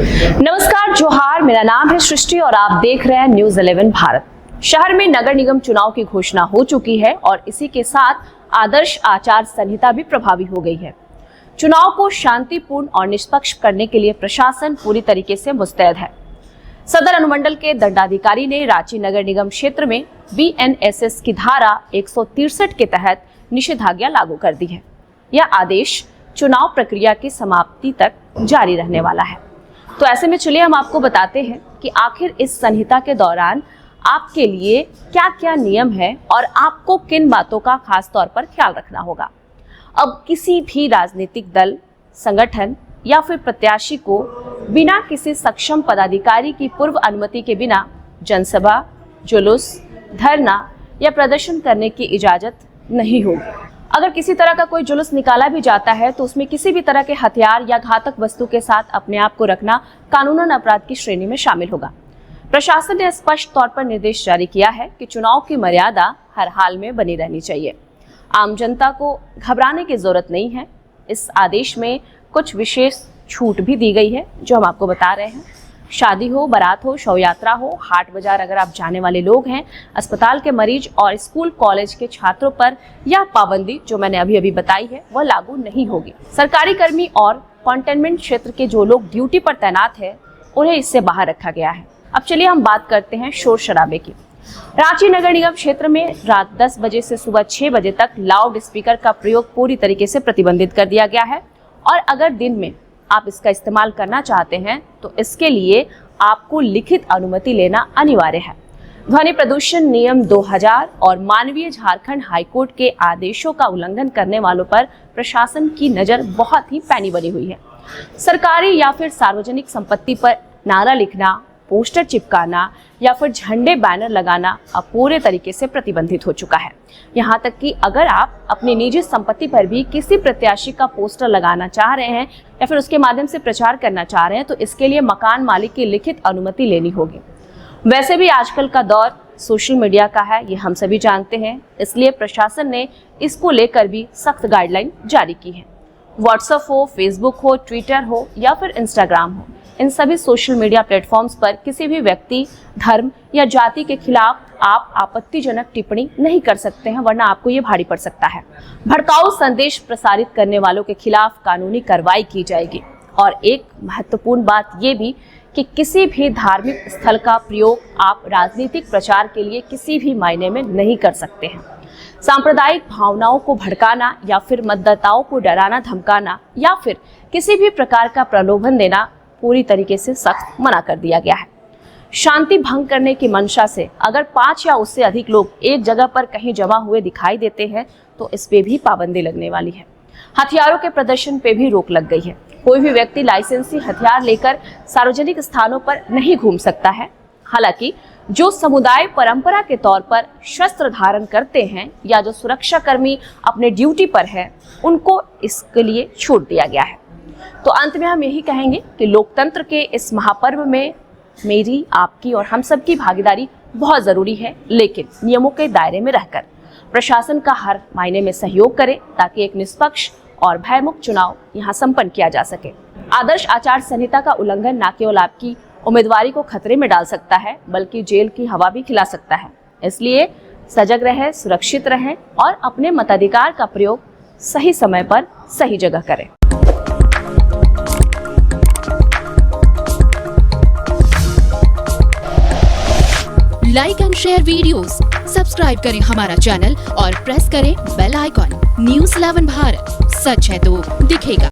नमस्कार, जोहार। मेरा नाम है सृष्टि और आप देख रहे हैं न्यूज़ 11 भारत। शहर में नगर निगम चुनाव की घोषणा हो चुकी है और इसी के साथ आदर्श आचार संहिता भी प्रभावी हो गई है। चुनाव को शांतिपूर्ण और निष्पक्ष करने के लिए प्रशासन पूरी तरीके से मुस्तैद है। सदर अनुमंडल के दंडाधिकारी ने रांची नगर निगम क्षेत्र में BNSS की धारा 163 के तहत निषेधाज्ञा लागू कर दी है। यह आदेश चुनाव प्रक्रिया की समाप्ति तक जारी रहने वाला है। तो ऐसे में चलिए हम आपको बताते हैं कि आखिर इस संहिता के दौरान आपके लिए क्या क्या नियम है और आपको किन बातों का खास तौर पर ख्याल रखना होगा। अब किसी भी राजनीतिक दल, संगठन या फिर प्रत्याशी को बिना किसी सक्षम पदाधिकारी की पूर्व अनुमति के बिना जनसभा, जुलूस, धरना या प्रदर्शन करने की इजाजत नहीं होगी। अगर किसी तरह का कोई जुलूस निकाला भी जाता है तो उसमें किसी भी तरह के हथियार या घातक वस्तु के साथ अपने आप को रखना कानूनन अपराध की श्रेणी में शामिल होगा। प्रशासन ने स्पष्ट तौर पर निर्देश जारी किया है कि चुनाव की मर्यादा हर हाल में बनी रहनी चाहिए। आम जनता को घबराने की जरूरत नहीं है। इस आदेश में कुछ विशेष छूट भी दी गई है जो हम आपको बता रहे हैं। शादी हो, बारात हो, शव यात्रा हो, हाट बाजार अगर आप जाने वाले लोग हैं, अस्पताल के मरीज और स्कूल कॉलेज के छात्रों पर यह पाबंदी जो मैंने अभी बताई है वह लागू नहीं होगी। सरकारी कर्मी और कंटेनमेंट क्षेत्र के जो लोग ड्यूटी पर तैनात है उन्हें इससे बाहर रखा गया है। अब चलिए हम बात करते हैं शोर शराबे की। रांची नगर निगम क्षेत्र में रात 10 बजे से सुबह 6 बजे तक लाउड स्पीकर का प्रयोग पूरी तरीके से प्रतिबंधित कर दिया गया है और अगर दिन में आप इसका इस्तेमाल करना चाहते हैं तो इसके लिए आपको लिखित अनुमति लेना अनिवार्य है। ध्वनि प्रदूषण नियम 2000 और मानवीय झारखंड हाईकोर्ट के आदेशों का उल्लंघन करने वालों पर प्रशासन की नजर बहुत ही पैनी बनी हुई है। सरकारी या फिर सार्वजनिक संपत्ति पर नारा लिखना, पोस्टर चिपकाना या फिर झंडे बैनर लगाना अब पूरे तरीके से प्रतिबंधित हो चुका है। यहाँ तक कि अगर आप अपनी निजी संपत्ति पर भी किसी प्रत्याशी का पोस्टर लगाना चाह रहे हैं या फिर उसके माध्यम से प्रचार करना चाह रहे हैं तो इसके लिए मकान मालिक की लिखित अनुमति लेनी होगी। वैसे भी आजकल का दौर सोशल मीडिया का है, ये हम सभी जानते हैं, इसलिए प्रशासन ने इसको लेकर भी सख्त गाइडलाइन जारी की है। व्हाट्सएप हो, फेसबुक हो, ट्विटर हो या फिर इंस्टाग्राम हो, इन सभी सोशल मीडिया प्लेटफॉर्म्स पर किसी भी व्यक्ति, धर्म या जाति के खिलाफ आप आपत्तिजनक टिप्पणी नहीं कर सकते हैं, वरना आपको ये भारी पड़ सकता है। भड़काऊ संदेश प्रसारित करने वालों के खिलाफ कानूनी कार्रवाई की जाएगी। और एक महत्वपूर्ण बात ये भी कि किसी भी धार्मिक स्थल का प्रयोग आप राजनीतिक प्रचार के लिए किसी भी मायने में नहीं कर सकते हैं। सांप्रदायिक भावनाओं को भड़काना या फिर मतदाताओं को डराना धमकाना या फिर किसी भी प्रकार का प्रलोभन देना पूरी तरीके से सख्त मना कर दिया गया है। शांति भंग करने की मंशा से अगर 5 या उससे अधिक लोग एक जगह पर कहीं जमा हुए दिखाई देते हैं तो इस पे भी पाबंदी लगने वाली है। हथियारों के प्रदर्शन पे भी रोक लग गई है। कोई भी व्यक्ति लाइसेंसी हथियार लेकर सार्वजनिक स्थानों पर नहीं घूम सकता है। हालांकि जो समुदाय परंपरा के तौर पर शस्त्र धारण करते हैं या जो सुरक्षा कर्मी अपने ड्यूटी पर है उनको इसके लिए छूट दिया गया है। तो अंत में हम यही कहेंगे कि लोकतंत्र के इस महापर्व में मेरी, आपकी और हम सब की भागीदारी बहुत जरूरी है, लेकिन नियमों के दायरे में रहकर प्रशासन का हर मायने में सहयोग करें ताकि एक निष्पक्ष और भयमुक्त चुनाव यहाँ संपन्न किया जा सके। आदर्श आचार संहिता का उल्लंघन न केवल आपकी उम्मीदवारी को खतरे में डाल सकता है बल्कि जेल की हवा भी खिला सकता है। इसलिए सजग रहें, सुरक्षित रहें और अपने मताधिकार का प्रयोग सही समय पर सही जगह करें। Like and share videos, subscribe करें हमारा चैनल और प्रेस करें बेल आइकॉन। न्यूज़ 11 भारत, सच है तो दिखेगा।